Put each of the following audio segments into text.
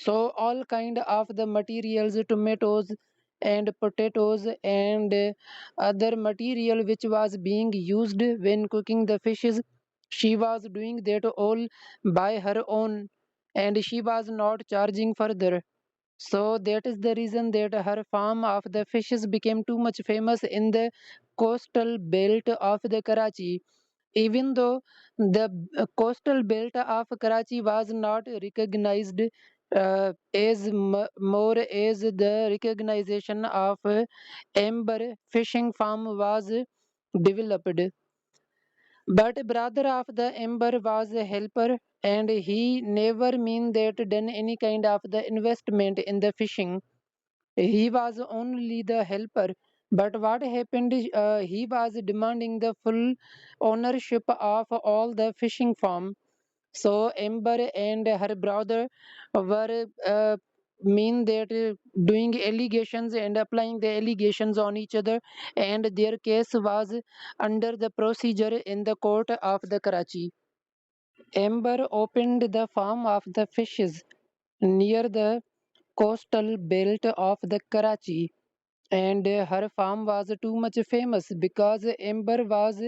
So all kind of the materials, tomatoes and potatoes and other material which was being used when cooking the fishes, she was doing that all by her own, and she was not charging further. So that is the reason that her farm of the fishes became too much famous in the coastal belt of the Karachi. Even though the coastal belt of Karachi was not recognized more as the recognition of amber fishing farm was developed. But brother of the ember was a helper, and he never mean that done any kind of the investment in the fishing. He was only the helper. But what happened is he was demanding the full ownership of all the fishing farm. So Ember and her brother were mean that doing allegations and applying the allegations on each other, and their case was under the procedure in the court of the Karachi. Ember opened the farm of the fishes near the coastal belt of the Karachi, and her farm was too much famous because Ember was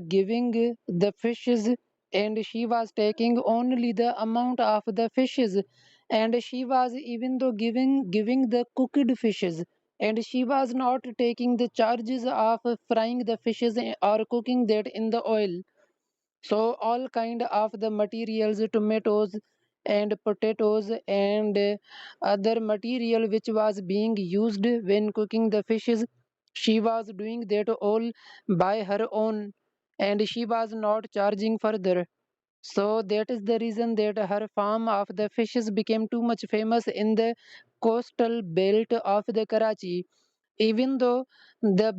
giving the fishes, and she was taking only the amount of the fishes, and she was even though giving the cooked fishes, and she was not taking the charges of frying the fishes or cooking that in the oil. So all kind of the materials, tomatoes and potatoes and other material which was being used when cooking the fishes, she was doing that all by her own, and she was not charging further. So that is the reason that her farm of the fishes became too much famous in the coastal belt of the Karachi. Even though the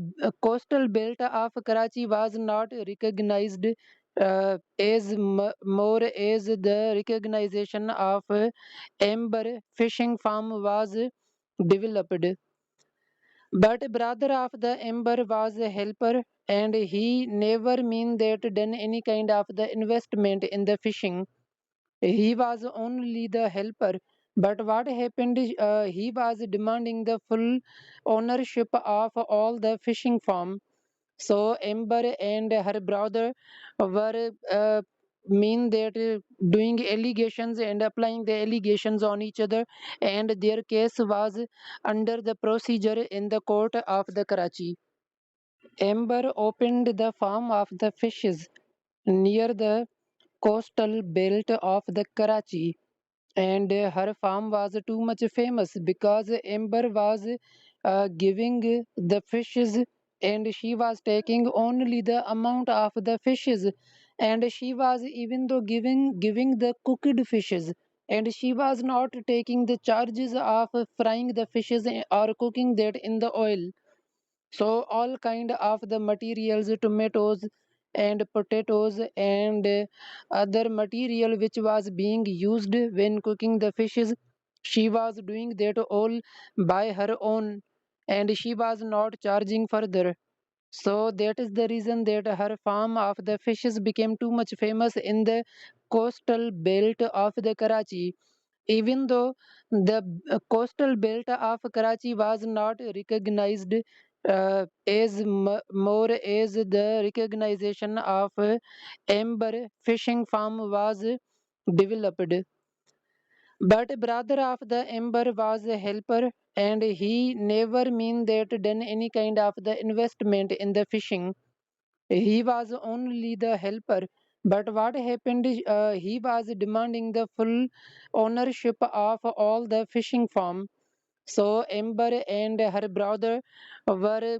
coastal belt of Karachi was not recognized more as the recognition of amber fishing farm was developed. But brother of the ember was a helper, and he never mean that done any kind of the investment in the fishing. He was only the helper. But what happened is he was demanding the full ownership of all the fishing farm. So Ember and her brother were mean that doing allegations and applying the allegations on each other, and their case was under the procedure in the court of the Karachi. Ember opened the farm of the fishes near the coastal belt of the Karachi, and her farm was too much famous because Ember was giving the fishes, and she was taking only the amount of the fishes, and she was even though giving the cooked fishes, and she was not taking the charges of frying the fishes or cooking that in the oil. So all kind of the materials, tomatoes and potatoes and other material which was being used when cooking the fishes, she was doing that all by her own, and she was not charging further. So that is the reason that her farm of the fishes became too much famous in the coastal belt of the Karachi. Even though the coastal belt of Karachi was not recognized more as the recognition of amber fishing farm was developed. But brother of the ember was a helper, and he never mean that done any kind of the investment in the fishing. He was only the helper. But what happened is he was demanding the full ownership of all the fishing farm. So Ember and her brother were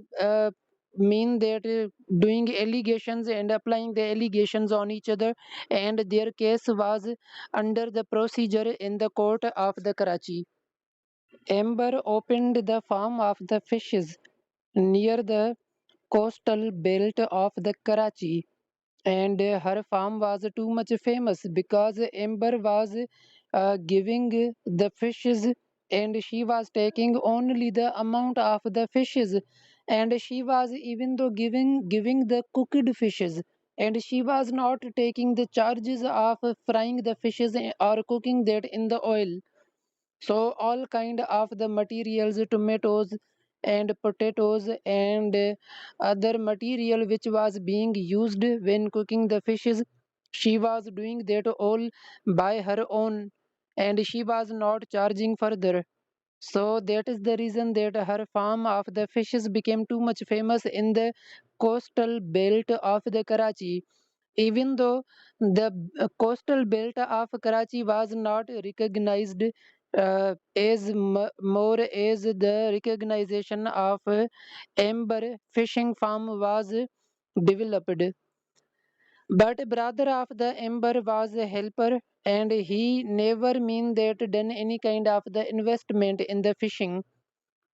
mean that doing allegations and applying the allegations on each other, and their case was under the procedure in the court of the Karachi. Ember opened the farm of the fishes near the coastal belt of the Karachi, and her farm was too much famous because Ember was giving the fishes, and she was taking only the amount of the fishes, and she was even though giving the cooked fishes, and she was not taking the charges of frying the fishes or cooking that in the oil. So all kind of the materials, tomatoes and potatoes and other material which was being used when cooking the fishes, she was doing that all by her own, and she was not charging further. So that is the reason that her farm of the fishes became too much famous in the coastal belt of the Karachi. Even though the coastal belt of Karachi was not recognized as more as the recognition of Amber fishing farm was developed. But brother of the Amber was a helper, and he never mean that done any kind of the investment in the fishing.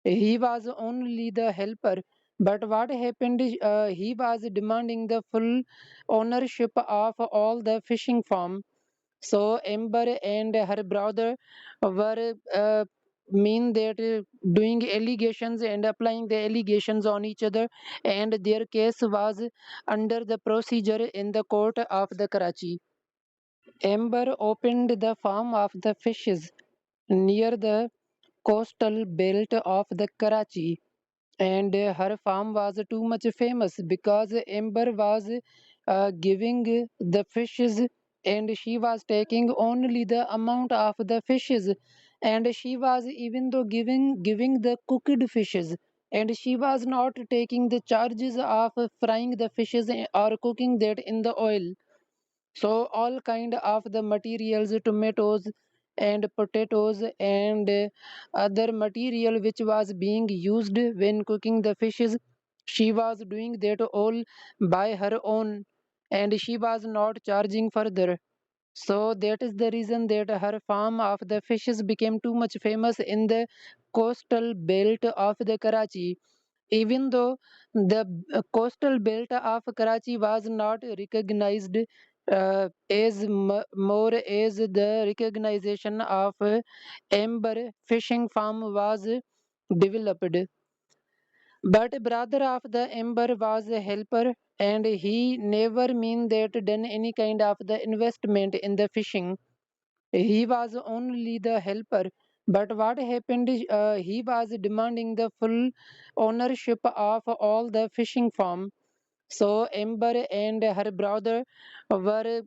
He was only the helper. But what happened is he was demanding the full ownership of all the fishing farm. So Amber and her brother were mean that doing allegations and applying the allegations on each other, and their case was under the procedure in the court of the Karachi. Amber opened the farm of the fishes near the coastal belt of the Karachi, and her farm was too much famous because Amber was giving the fishes, and she was taking only the amount of the fishes, and she was even though giving the cooked fishes, and she was not taking the charges of frying the fishes or cooking that in the oil. So all kind of the materials, tomatoes and potatoes and other material which was being used when cooking the fishes, she was doing that all by her own, and she was not charging further. So that is the reason that her farm of the fishes became too much famous in the coastal belt of the Karachi. Even though the coastal belt of Karachi was not recognized more as the recognition of Amber fishing farm was developed. But brother of the Amber was a helper, and he never mean that done any kind of the investment in the fishing. He was only the helper. But what happened is he was demanding the full ownership of all the fishing farm. So Amber and her brother were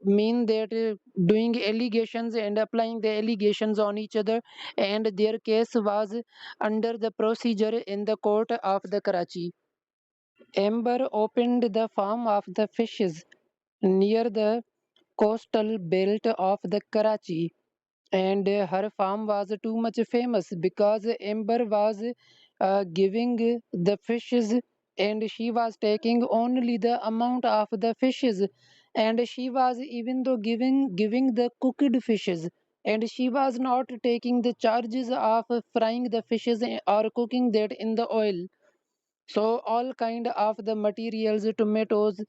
mean that doing allegations and applying the allegations on each other, and their case was under the procedure in the court of the Karachi. Amber opened the farm of the fishes near the coastal belt of the Karachi, and her farm was too much famous because Amber was giving the fishes, and she was taking only the amount of the fishes, and she was even though giving the cooked fishes, and she was not taking the charges of frying the fishes or cooking that in the oil. So all kind of the materials, tomatoes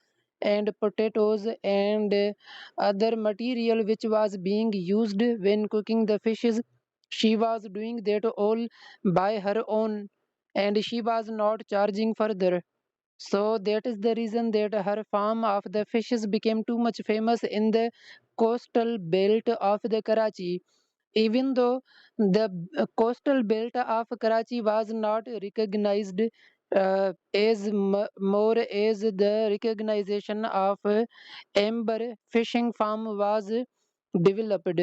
and potatoes and other material which was being used when cooking the fishes, she was doing that all by her own, and she was not charging further. So that is the reason that her farm of the fishes became too much famous in the coastal belt of the Karachi. Even though the coastal belt of Karachi was not recognized as more as the recognition of Amber fishing farm was developed.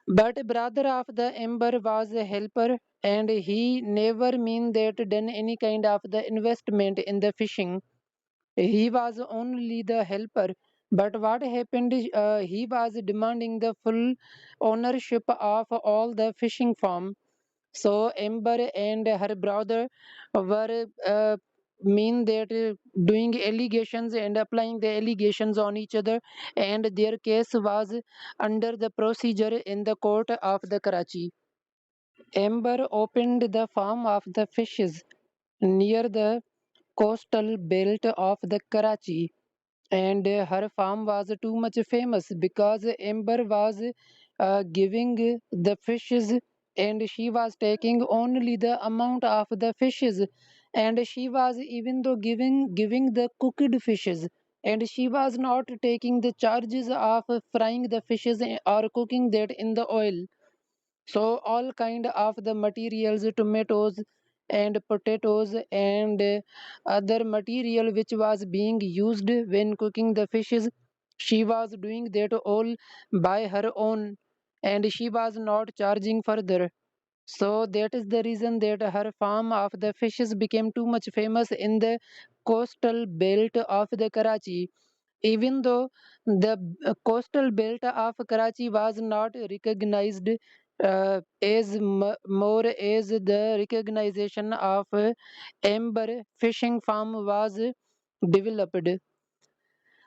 But brother of the Amber was a helper, and he never mean that done any kind of the investment in the fishing. He was only the helper. But what happened is he was demanding the full ownership of all the fishing farm. So Amber and her brother were mean that doing allegations and applying the allegations on each other, and their case was under the procedure in the court of the Karachi. Amber opened the farm of the fishes near the coastal belt of the Karachi, and her farm was too much famous because Amber was giving the fishes, and she was taking only the amount of the fishes, and she was even though giving the cooked fishes, and she was not taking the charges of frying the fishes or cooking that in the oil. So all kind of the materials, tomatoes and potatoes and other material which was being used when cooking the fishes, she was doing that all by her own, and she was not charging further. So that is the reason that her farm of the fishes became too much famous in the coastal belt of the Karachi. Even though the coastal belt of Karachi was not recognized more as the recognition of Amber fishing farm was developed.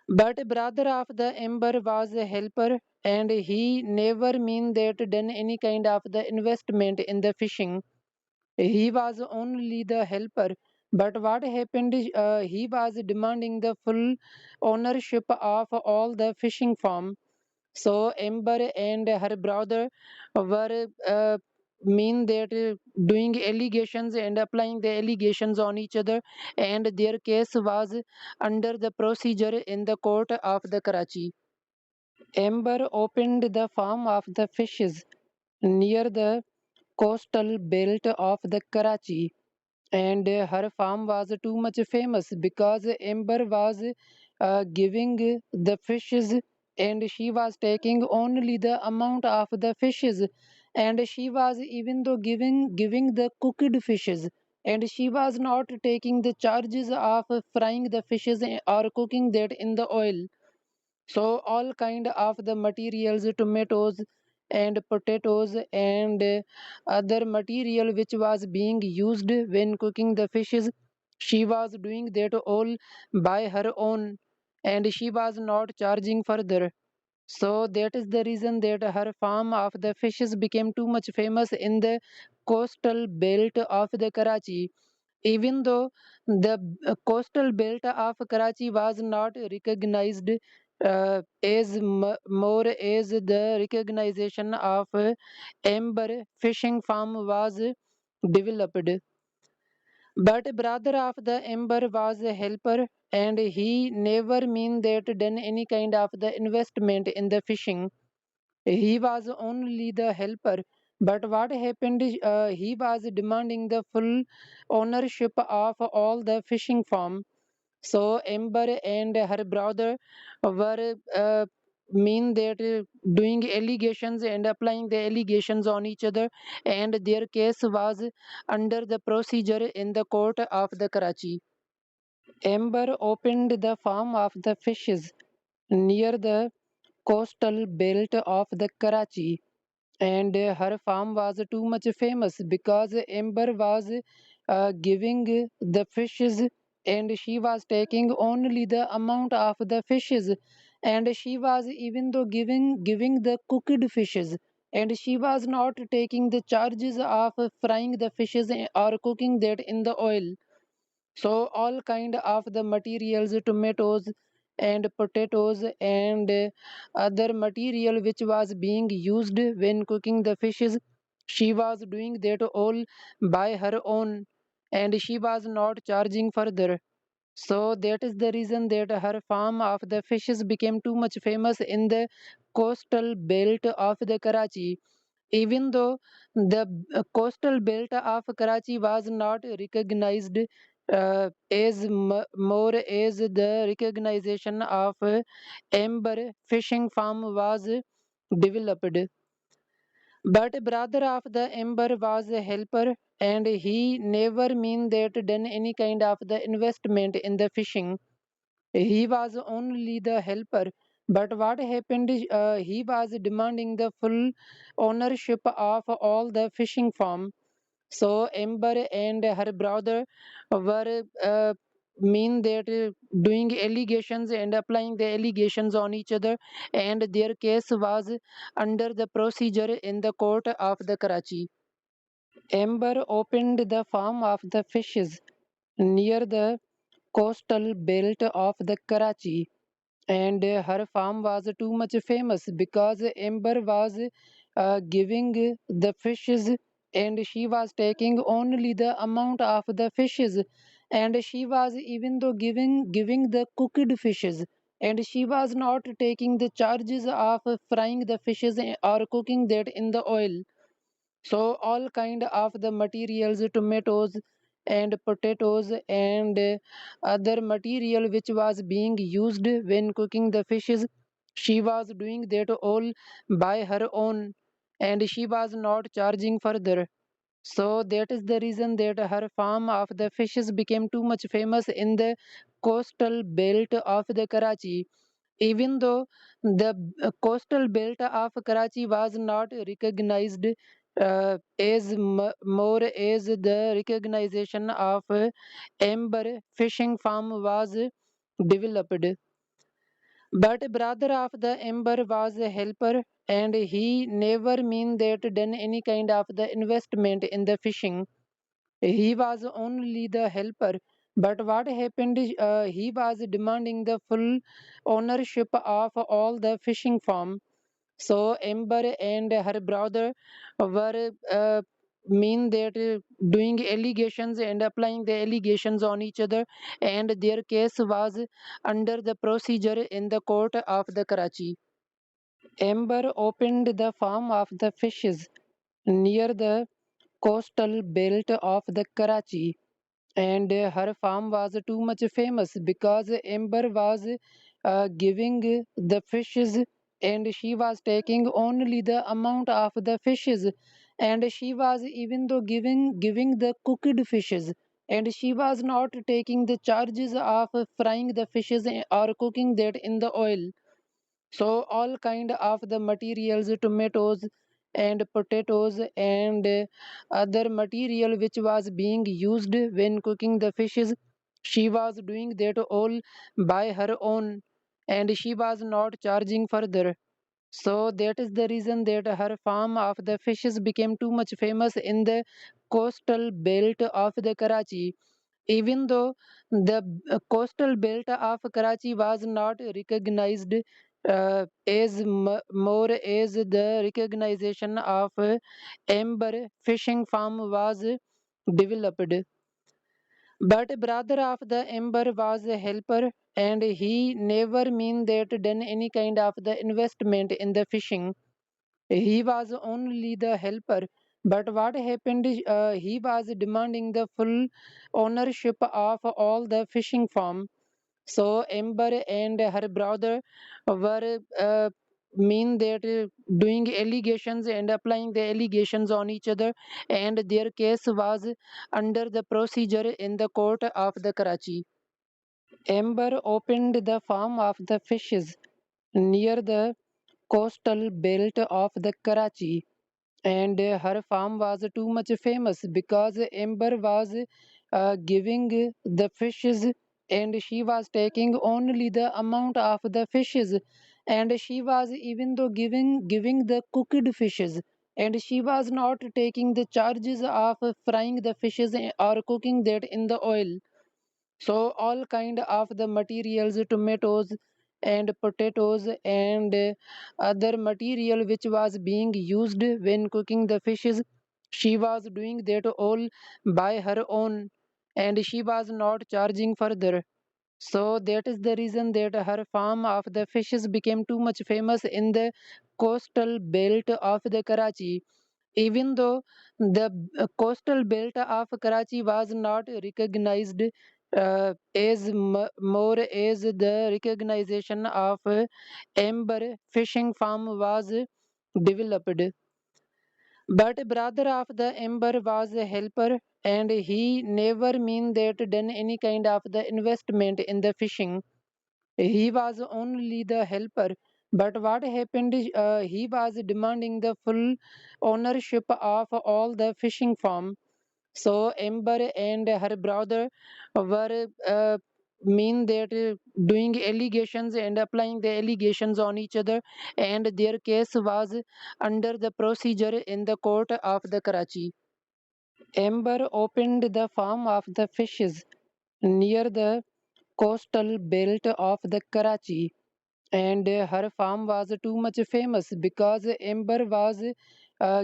But brother of the Amber was a helper, and he never mean that done any kind of the investment in the fishing. He was only the helper. But what happened is he was demanding the full ownership of all the fishing farm. So Amber and her brother were mean that doing allegations and applying the allegations on each other, and their case was under the procedure in the court of the Karachi. Amber opened the farm of the fishes near the coastal belt of the Karachi, and her farm was too much famous because Amber was giving the fishes, and she was taking only the amount of the fishes, and she was even though giving the cooked fishes, and she was not taking the charges of frying the fishes or cooking that in the oil. So all kind of the materials, tomatoes and potatoes and other material which was being used when cooking the fishes, she was doing that all by her own, and she was not charging further. So that is the reason that her farm of the fishes became too much famous in the coastal belt of the Karachi. Even though the coastal belt of Karachi was not recognized more as the recognition of Amber fishing farm was developed. But brother of the Amber was a helper, and he never mean that done any kind of the investment in the fishing. He was only the helper. But what happened is he was demanding the full ownership of all the fishing farm. So Amber and her brother were mean that doing allegations and applying the allegations on each other, and their case was under the procedure in the court of the Karachi. Amber opened the farm of the fishes near the coastal belt of the Karachi, and her farm was too much famous because Amber was giving the fishes, and she was taking only the amount of the fishes, and she was even though giving the cooked fishes, and she was not taking the charges of frying the fishes or cooking that in the oil. So all kind of the materials, tomatoes and potatoes and other material which was being used when cooking the fishes, she was doing that all by her own, and she was not charging further. So that is the reason that her farm of the fishes became too much famous in the coastal belt of the Karachi. Even though the coastal belt of Karachi was not recognized more as the recognition of Amber fishing farm was developed. But brother of the Amber was a helper, and he never mean that done any kind of the investment in the fishing. He was only the helper. But what happened is he was demanding the full ownership of all the fishing farm. So Amber and her brother were mean that doing allegations and applying the allegations on each other, and their case was under the procedure in the court of the Karachi. Amber opened the farm of the fishes near the coastal belt of the Karachi, and her farm was too much famous because Amber was giving the fishes, and she was taking only the amount of the fishes, and she was even though giving the cooked fishes, and she was not taking the charges of frying the fishes or cooking that in the oil. So all kind of the materials, tomatoes and potatoes and other material which was being used when cooking the fishes, she was doing that all by her own, and she was not charging further. So that is the reason that her farm of the fishes became too much famous in the coastal belt of the Karachi. Even though the coastal belt of Karachi was not recognized more as the recognition of amber fishing farm was developed. But brother of the amber was a helper, and he never mean that done any kind of the investment in the fishing. He was only the helper. But what happened is he was demanding the full ownership of all the fishing farm. So Amber and her brother were mean that doing allegations and applying the allegations on each other, and their case was under the procedure in the court of the Karachi. Amber opened the farm of the fishes near the coastal belt of the Karachi, and her farm was too much famous because Amber was giving the fishes, and she was taking only the amount of the fishes, and she was even though giving the cooked fishes, and she was not taking the charges of frying the fishes or cooking that in the oil. So all kind of the materials, tomatoes and potatoes and other material which was being used when cooking the fishes, she was doing that all by her own, and she was not charging further. So that is the reason that her farm of the fishes became too much famous in the coastal belt of the Karachi. Even though the coastal belt of Karachi was not recognized more as the recognition of amber fishing farm was developed. But brother of the amber was a helper, and he never mean that done any kind of the investment in the fishing. He was only the helper. But what happened is he was demanding the full ownership of all the fishing farm. So Amber and her brother were mean that doing allegations and applying the allegations on each other, and their case was under the procedure in the court of the Karachi. Amber opened the farm of the fishes near the coastal belt of the Karachi, and her farm was too much famous because Amber was giving the fishes, and she was taking only the amount of the fishes, and she was even though giving the cooked fishes, and she was not taking the charges of frying the fishes or cooking that in the oil. So all kind of the materials, tomatoes and potatoes and other material which was being used when cooking the fishes, she was doing that all by her own, and she was not charging further. So that is the reason that her farm of the fishes became too much famous in the coastal belt of the Karachi. Even though the coastal belt of Karachi was not recognized more as the recognition of amber fishing farm was developed. But brother of the amber was a helper, and he never mean that done any kind of the investment in the fishing. He was only the helper. But what happened is he was demanding the full ownership of all the fishing farm. So Amber and her brother were mean that doing allegations and applying the allegations on each other, and their case was under the procedure in the court of the Karachi. Amber opened the farm of the fishes near the coastal belt of the Karachi, and her farm was too much famous because Amber was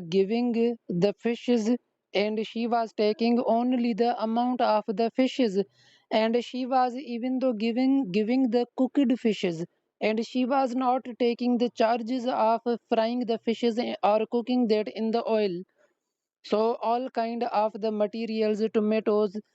giving the fishes, and she was taking only the amount of the fishes, and she was even though giving the cooked fishes, and she was not taking the charges of frying the fishes or cooking that in the oil. So all kind of the materials, tomatoes,